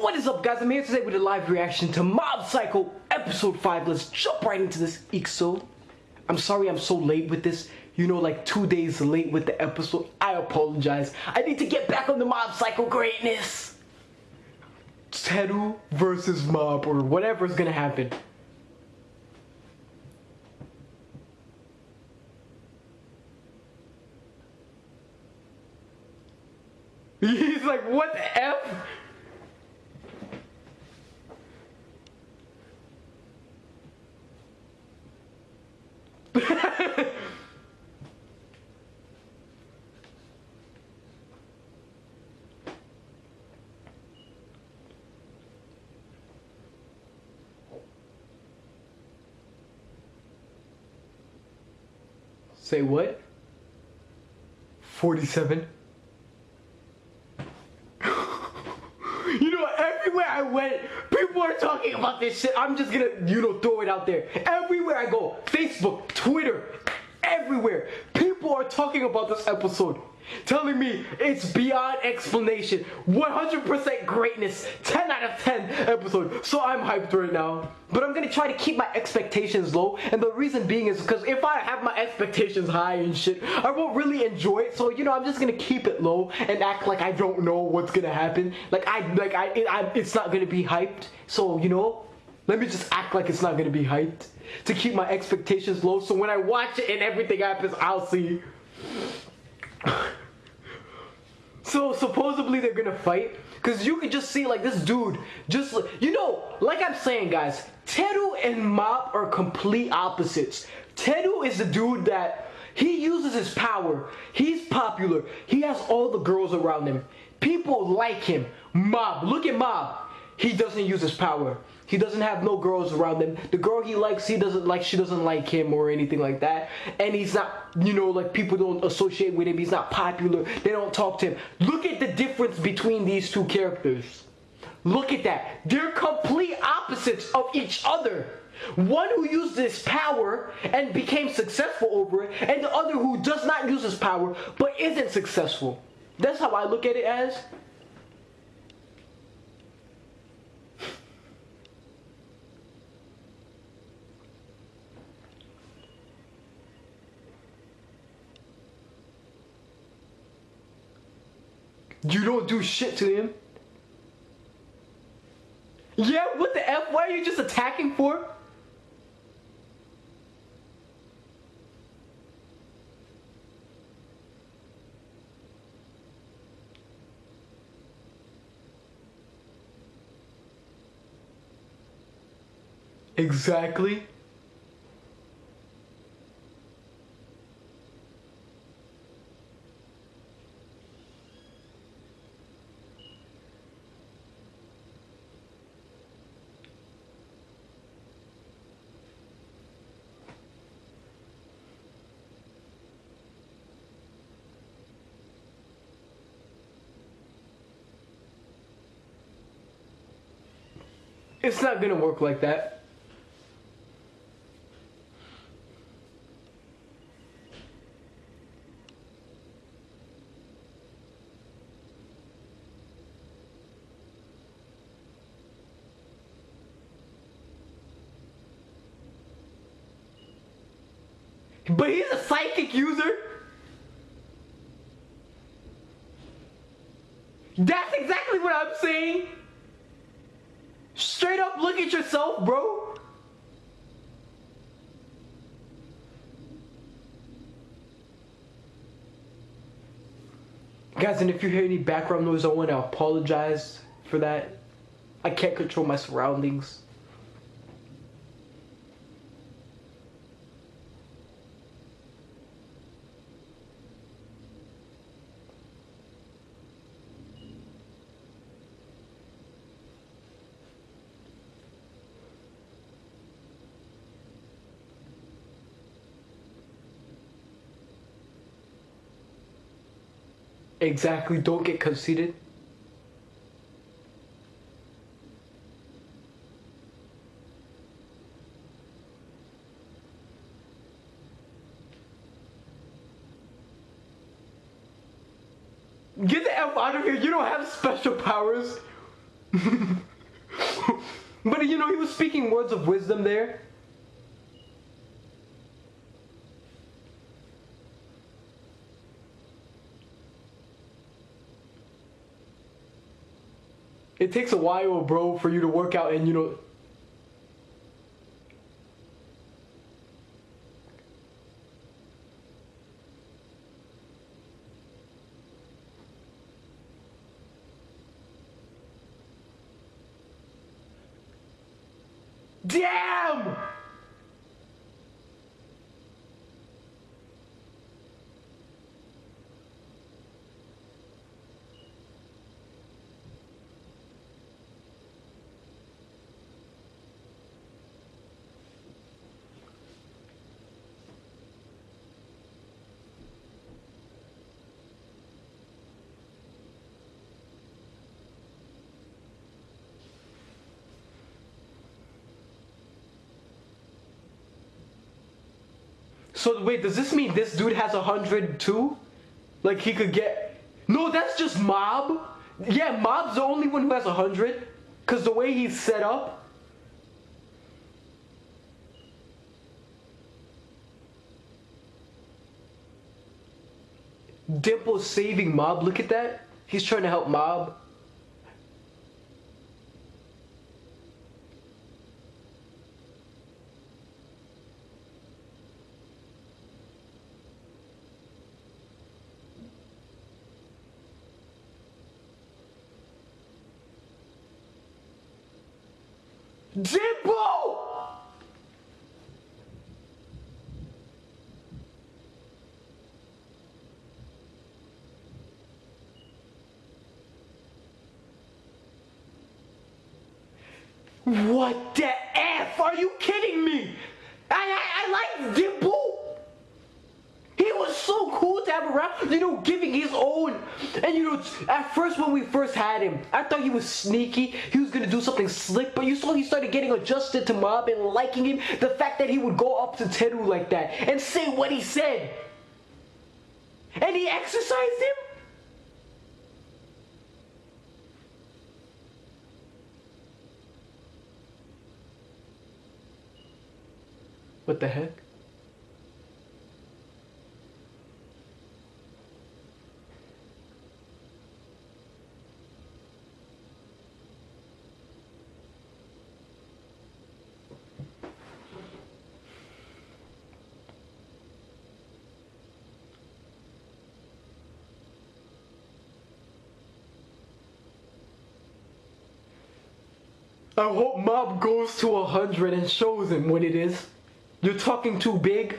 What is up, guys? I'm here today with a live reaction to Mob Psycho episode 5. Let's jump right into this episode. I'm sorry I'm so late with this. You know, like 2 days late with the episode. I apologize. I need to get back on the Mob Psycho greatness. Teru versus Mob, or whatever's gonna happen. He's like, what the F? Say what? 47. You know, everywhere I went, people are talking about this shit. I'm just gonna, throw it out there. Everywhere I go, Facebook, Twitter, everywhere, people are talking about this episode. Telling me it's beyond explanation. 100% greatness. 10 out of 10 episode. So I'm hyped right now. But I'm gonna try to keep my expectations low. And the reason being is because if I have my expectations high and shit, I won't really enjoy it. So, I'm just gonna keep it low and act like I don't know what's gonna happen. It's not gonna be hyped. So, let me just act like it's not gonna be hyped to keep my expectations low. So when I watch it and everything happens, I'll see. So supposedly they're gonna fight, because you can just see like this dude just like I'm saying, guys, Teru and Mob are complete opposites. Teru is the dude that he uses his power, he's popular, he has all the girls around him, people like him. Mob, look at Mob, he doesn't use his power. He doesn't have no girls around him. The girl he likes, she doesn't like him or anything like that. And he's not, like people don't associate with him. He's not popular. They don't talk to him. Look at the difference between these two characters. Look at that. They're complete opposites of each other. One who used his power and became successful over it, and the other who does not use his power but isn't successful. That's how I look at it as. You don't do shit to him. Yeah, what the F? Why are you just attacking for? Exactly. It's not gonna work like that. But he's a psychic user. That's exactly what I'm saying. Straight up, look at yourself, bro. Guys, and if you hear any background noise, I want to apologize for that. I can't control my surroundings. Exactly, don't get conceited. Get the F out of here. You don't have special powers. But you know, he was speaking words of wisdom there. It takes a while, bro, for you to work out and you know. Damn! So wait, does this mean this dude has 100 too? Like he could get? No, that's just Mob. Yeah, Mob's the only one who has 100, cause the way he's set up. Dimple's saving Mob. Look at that. He's trying to help Mob. Dimple! What the F? Are you kidding me? I like Dimple. He was so cool to have around, you know, giving his own. And you know, at first when we first had him, I thought he was sneaky. He was gonna do something slick, but you saw he started getting adjusted to Mob and liking him. The fact that he would go up to Teru like that and say what he said. And he exercised him? What the heck? I hope Mob goes to 100 and shows him what it is. You're talking too big.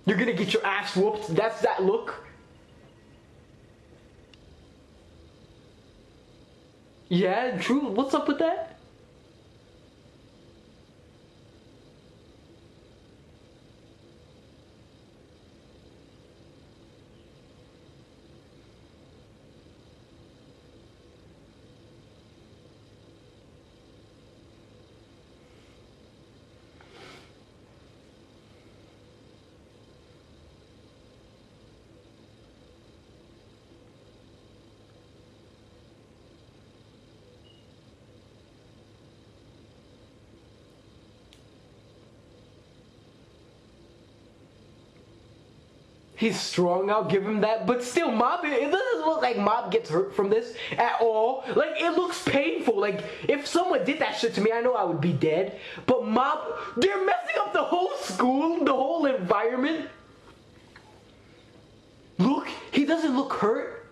You're gonna get your ass whooped. That's that look. Yeah, true. What's up with that? He's strong, I'll give him that. But still, Mob, it doesn't look like Mob gets hurt from this at all. Like, it looks painful. Like, if someone did that shit to me, I know I would be dead. But Mob, they're messing up the whole school, the whole environment. Look, he doesn't look hurt.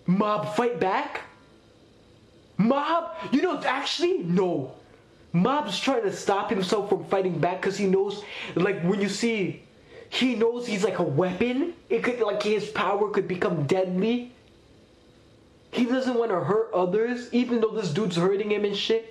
Mob, fight back? Mob, you know, actually, no. Mob's trying to stop himself from fighting back because he knows, like, when you see, he knows he's like a weapon. It could, like, his power could become deadly. He doesn't want to hurt others, even though this dude's hurting him and shit.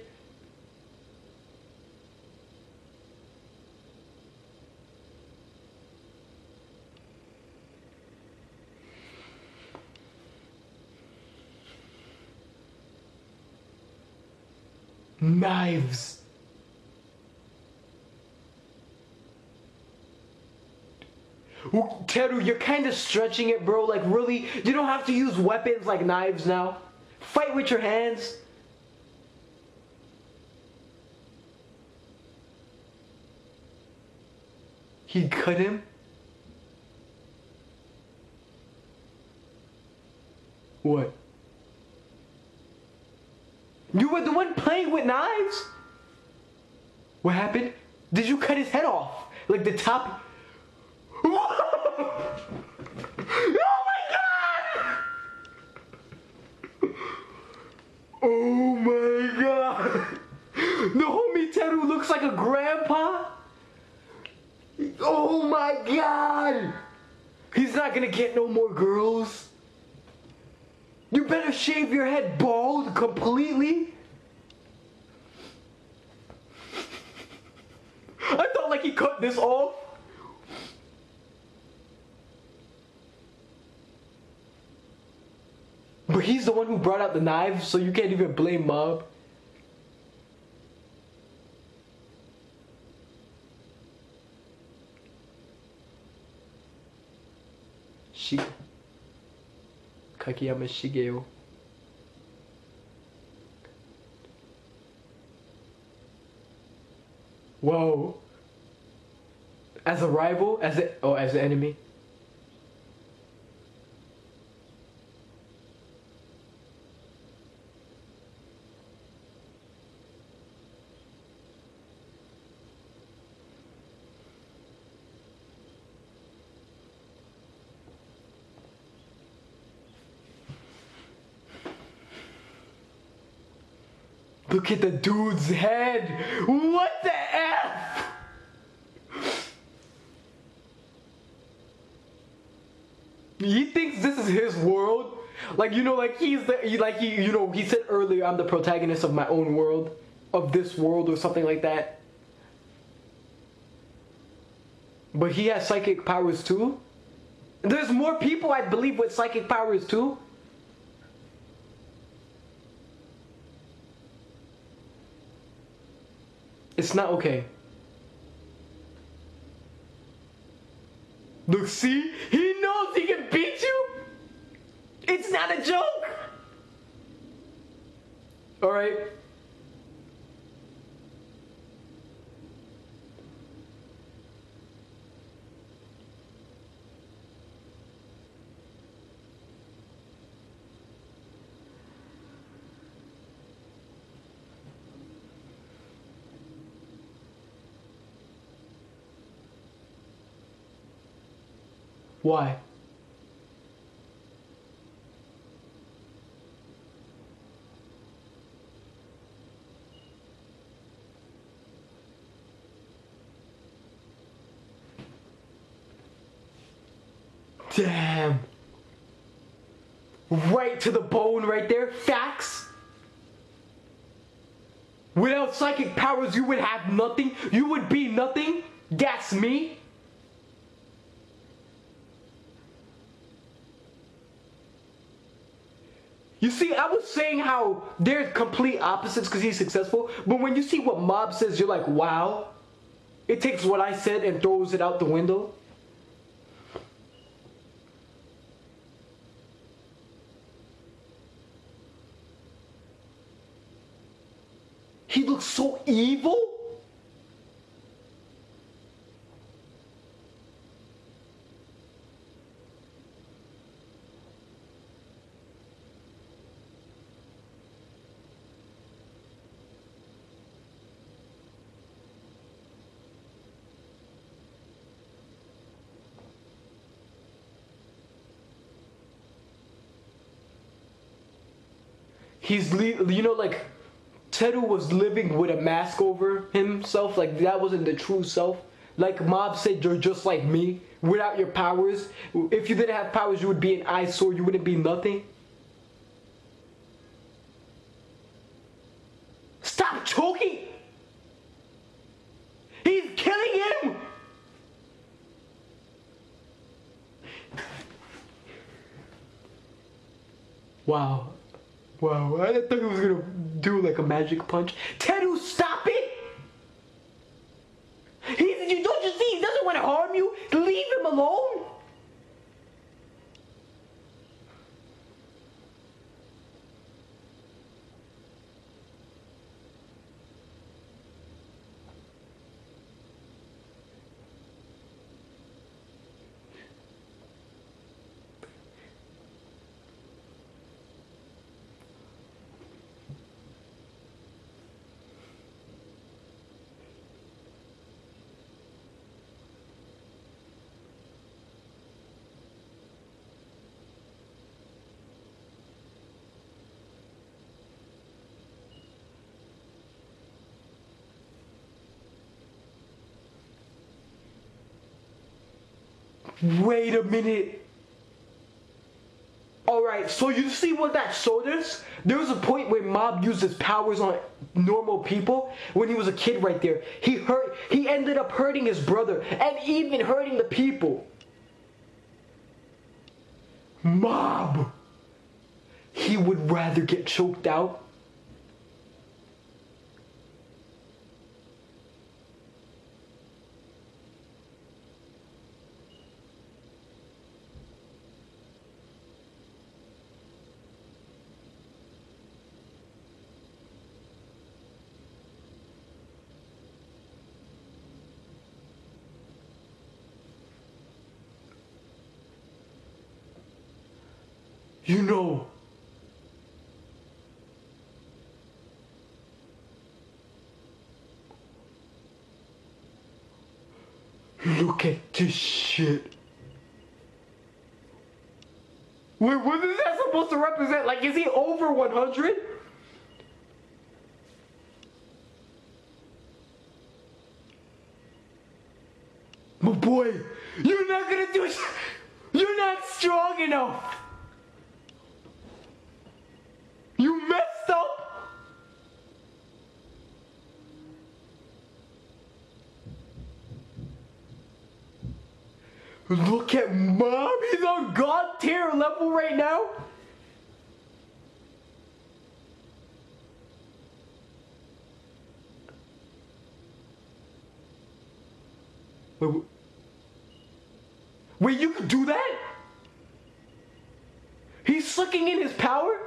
Knives. Teru, you're kind of stretching it, bro. Like, really? You don't have to use weapons like knives now. Fight with your hands. He cut him? What? You were the one playing with knives? What happened? Did you cut his head off? Like the top? Oh my god! Oh my god! The homie Teru looks like a grandpa? Oh my god! He's not gonna get no more girls. You better shave your head bald completely. I thought like he cut this off. But he's the one who brought out the knives, so you can't even blame Mob. Kakeyama Shigeo. Whoa. As a rival? As an enemy? Look at the dude's head! What the F?! He thinks this is his world? Like, you know, like he said earlier, I'm the protagonist of my own world. Of this world or something like that. But he has psychic powers too? There's more people, I believe, with psychic powers too. It's not okay. Look, see? He knows he can beat you! It's not a joke! Alright. Why? Damn. Right to the bone right there. Facts. Without psychic powers, you would have nothing. You would be nothing. That's me. You see, I was saying how they're complete opposites because he's successful, but when you see what Mob says, you're like, wow. It takes what I said and throws it out the window. He looks so evil. He's, you know, like, Teru was living with a mask over himself. Like, that wasn't the true self. Like Mob said, you're just like me. Without your powers. If you didn't have powers, you would be an eyesore. You wouldn't be nothing. Stop choking! He's killing him! Wow. Wow, I thought he was gonna do like a magic punch. Teru, stop it! Don't you see he doesn't want to harm you? Leave him alone! Wait a minute. Alright, so you see what that showed us? There was a point where Mob used his powers on normal people when he was a kid right there. He ended up hurting his brother and even hurting the people. Mob! He would rather get choked out. You know, look at this shit. Wait, what is that supposed to represent? Like, is he over 100? My boy, you're not gonna do it. You're not strong enough. You messed up. Look at Mom. He's on God tier level right now. Wait, you could do that? He's sucking in his power?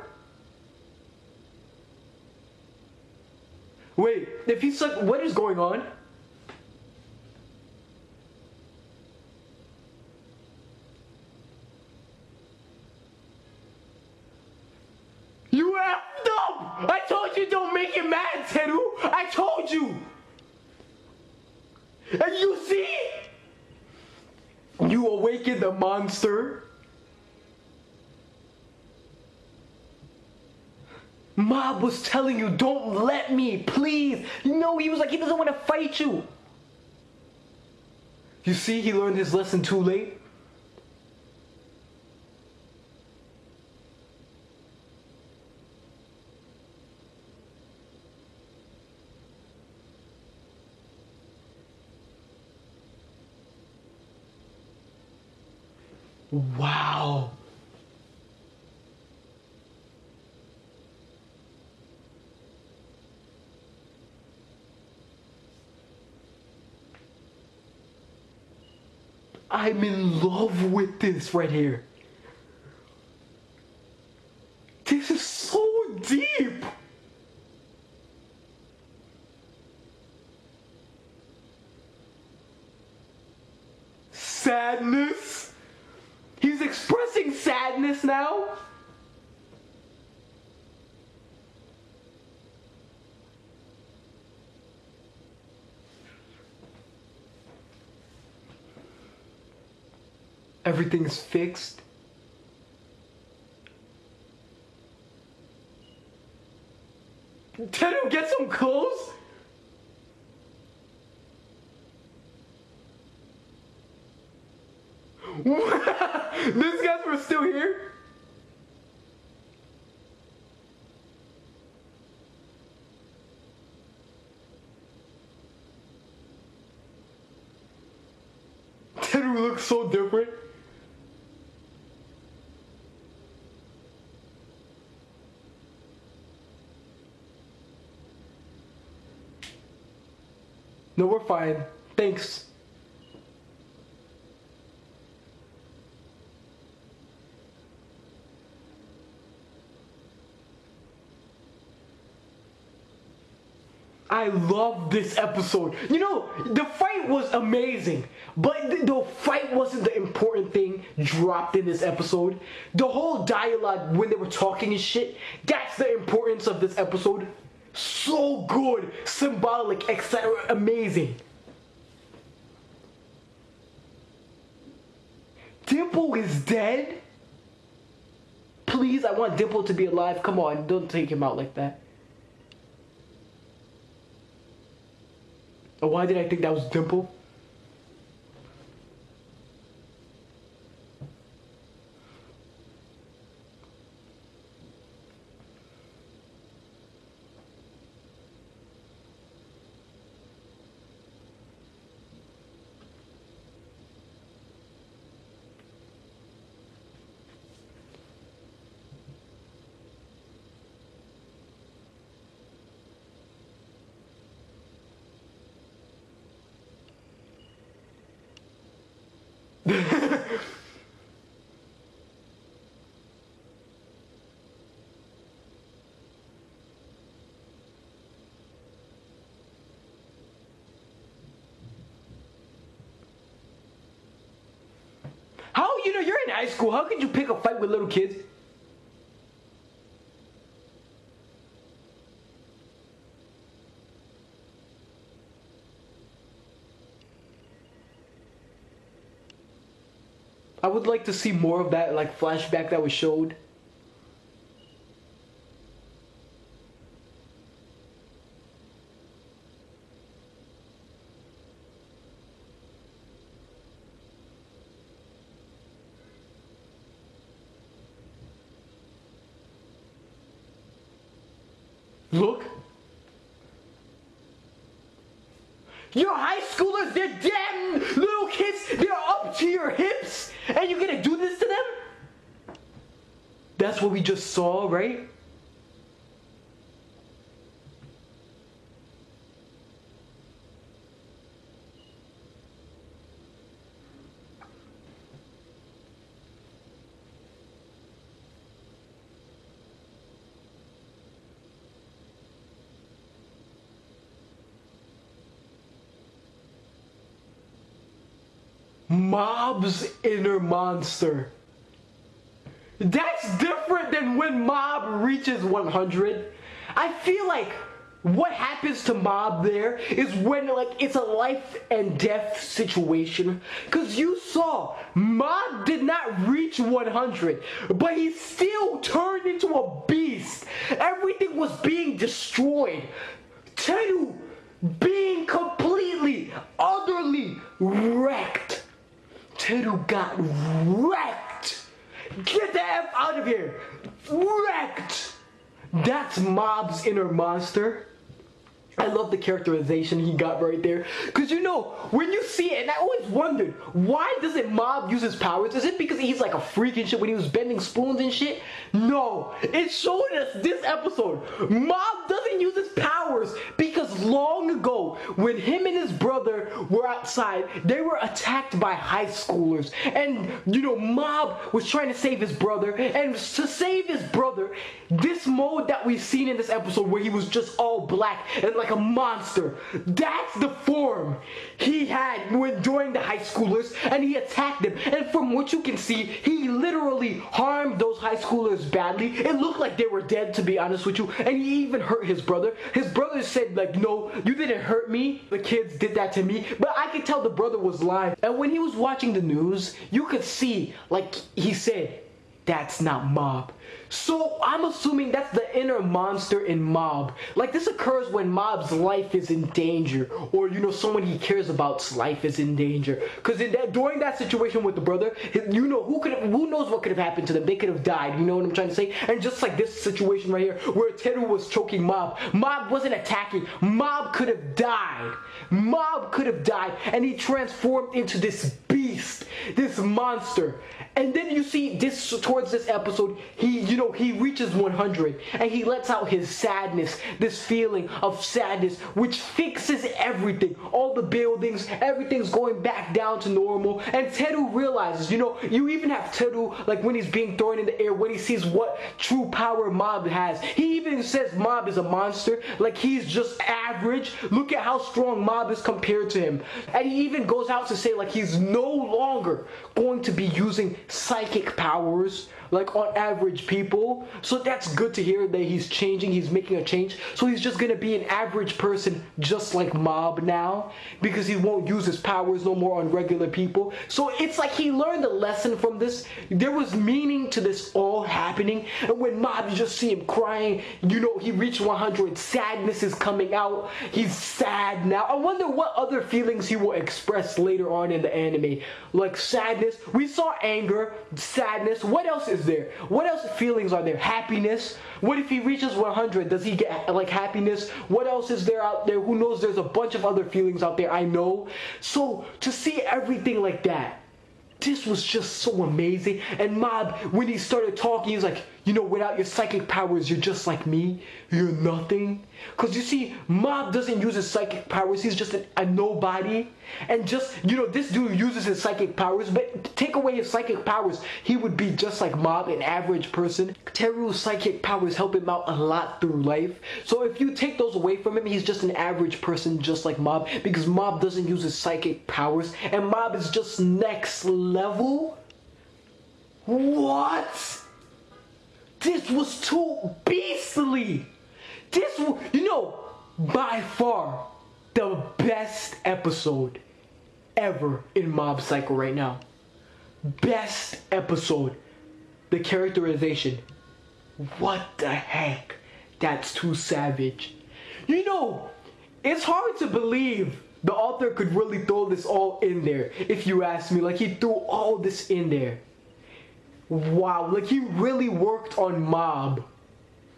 Wait, if he's suck, what is going on? You effed up! I told you don't make him mad, Teru! I told you! And you see? You awakened the monster. Mob was telling you, don't let me, please. You know, he was like, he doesn't want to fight you. You see, he learned his lesson too late. Wow. I'm in love with this right here. This is so deep. Sadness. He's expressing sadness now. Everything's fixed. Teru, get some clothes. These guys were still here? Teru looks so different. No, we're fine. Thanks. I love this episode. You know, the fight was amazing, but the fight wasn't the important thing dropped in this episode. The whole dialogue when they were talking and shit, that's the importance of this episode. So good, symbolic, etc. Amazing. Dimple is dead? Please, I want Dimple to be alive. Come on, don't take him out like that. Why did I think that was Dimple? How, you're in high school. How could you pick a fight with little kids? I would like to see more of that, like, flashback that was showed. Look. Your high schoolers, they're damn little kids. They're up to your hips. And you're gonna do this to them? That's what we just saw, right? Mob's inner monster. That's different than when Mob reaches 100. I feel like what happens to Mob there is when, like, it's a life and death situation. Cause you saw Mob did not reach 100, but he still turned into a beast. Everything was being destroyed. Teru being completely, utterly wrecked. Teru got wrecked. Get the F out of here. Wrecked. That's Mob's inner monster. I love the characterization he got right there. Because when you see it, and I always wondered, why doesn't Mob use his powers? Is it because he's like a freak and shit when he was bending spoons and shit? No, it showed us this episode. Mob doesn't use his powers because long ago, when him and his brother were outside, they were attacked by high schoolers. And, Mob was trying to save his brother. And to save his brother, this mode that we've seen in this episode where he was just all black and like a monster, that's the form he had during the high schoolers, and he attacked them. And from what you can see, he literally harmed those high schoolers badly. It looked like they were dead, to be honest with you, and he even hurt his brother. His brother said, like, no, you didn't hurt me, the kids did that to me. But I could tell the brother was lying. And when he was watching the news, you could see, like, he said, that's not Mob. So I'm assuming that's the inner monster in Mob. Like, this occurs when Mob's life is in danger, or someone he cares about's life is in danger. Because during that situation with the brother, who knows what could have happened to them? They could have died. You know what I'm trying to say? And just like this situation right here, where Teru was choking Mob, Mob wasn't attacking. Mob could have died. Mob could have died, and he transformed into this beast, this monster. And then you see this towards this episode, he reaches 100 and he lets out his sadness, this feeling of sadness, which fixes everything. All the buildings, everything's going back down to normal. And Teru realizes, you even have Teru, like when he's being thrown in the air, when he sees what true power Mob has. He even says Mob is a monster, like he's just average. Look at how strong Mob is compared to him. And he even goes out to say, like, he's no longer going to be using psychic powers like on average people. So that's good to hear that he's changing, he's making a change. So he's just gonna be an average person just like Mob now, because he won't use his powers no more on regular people. So it's like he learned a lesson from this. There was meaning to this all happening. And when Mob, you just see him crying, he reached 100, sadness is coming out, he's sad now. I wonder what other feelings he will express later on in the anime. Like sadness, we saw anger, sadness, what else is there? What else feelings are there? Happiness. What if he reaches 100? Does he get like happiness? What else is there out there? Who knows? There's a bunch of other feelings out there, I know. So to see everything like that, this was just so amazing. And Mob, when he started talking, he's like, you know, without your psychic powers, you're just like me. You're nothing. Because you see, Mob doesn't use his psychic powers. He's just a nobody. And just, you know, this dude uses his psychic powers. But take away his psychic powers, he would be just like Mob, an average person. Teru's psychic powers help him out a lot through life. So if you take those away from him, he's just an average person just like Mob. Because Mob doesn't use his psychic powers. And Mob is just next level. What? This was too beastly. This was, you know, by far the best episode ever in Mob Psycho right now. Best episode. The characterization. What the heck? That's too savage. You know, it's hard to believe the author could really throw this all in there, if you ask me. Like, he threw all this in there. Wow, like he really worked on Mob.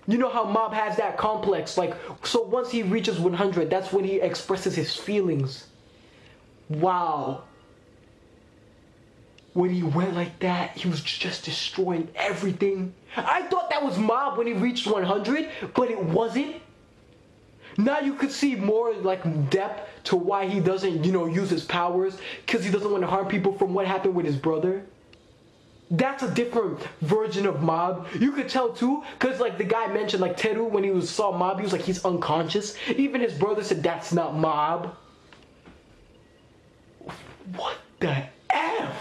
You know how Mob has that complex, like, so once he reaches 100, that's when he expresses his feelings. Wow. When he went like that, he was just destroying everything. I thought that was Mob when he reached 100, but it wasn't. Now you could see more like depth to why he doesn't, you know, use his powers, because he doesn't want to harm people from what happened with his brother. That's a different version of Mob. You could tell too, because like the guy mentioned, like Teru, when he saw Mob, he was like, he's unconscious. Even his brother said, that's not Mob. What the F?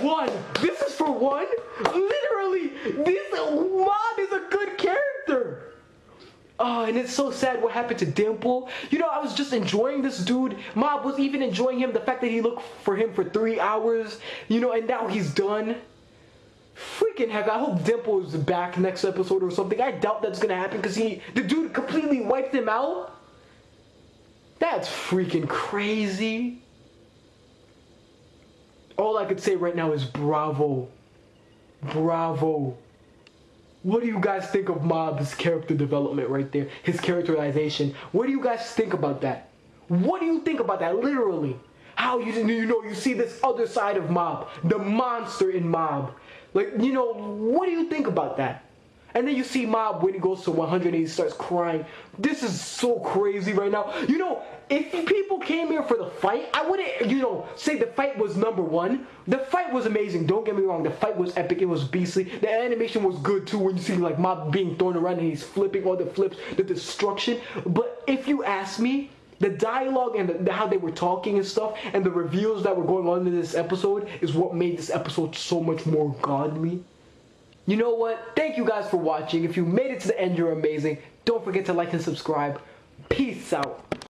One. This is for one? Literally, this Mob is a good character. Oh, and it's so sad what happened to Dimple. You know, I was just enjoying this dude. Mob was even enjoying him. The fact that he looked for him for 3 hours, you know, and now he's done. Freaking heck, I hope Dimple is back next episode or something. I doubt that's gonna happen because the dude completely wiped him out. That's freaking crazy. All I could say right now is bravo. Bravo. What do you guys think of Mob's character development right there? His characterization. What do you guys think about that? What do you think about that? Literally. How you see this other side of Mob. The monster in Mob. Like, you know, what do you think about that? And then you see Mob when he goes to 100 and he starts crying. This is so crazy right now. You know, if people came here for the fight, I wouldn't, you know, say the fight was number one. The fight was amazing. Don't get me wrong. The fight was epic. It was beastly. The animation was good too when you see like Mob being thrown around and he's flipping all the flips, the destruction. But if you ask me, the dialogue and how they were talking and stuff and the reveals that were going on in this episode is what made this episode so much more godly. You know what? Thank you guys for watching. If you made it to the end, you're amazing. Don't forget to like and subscribe. Peace out.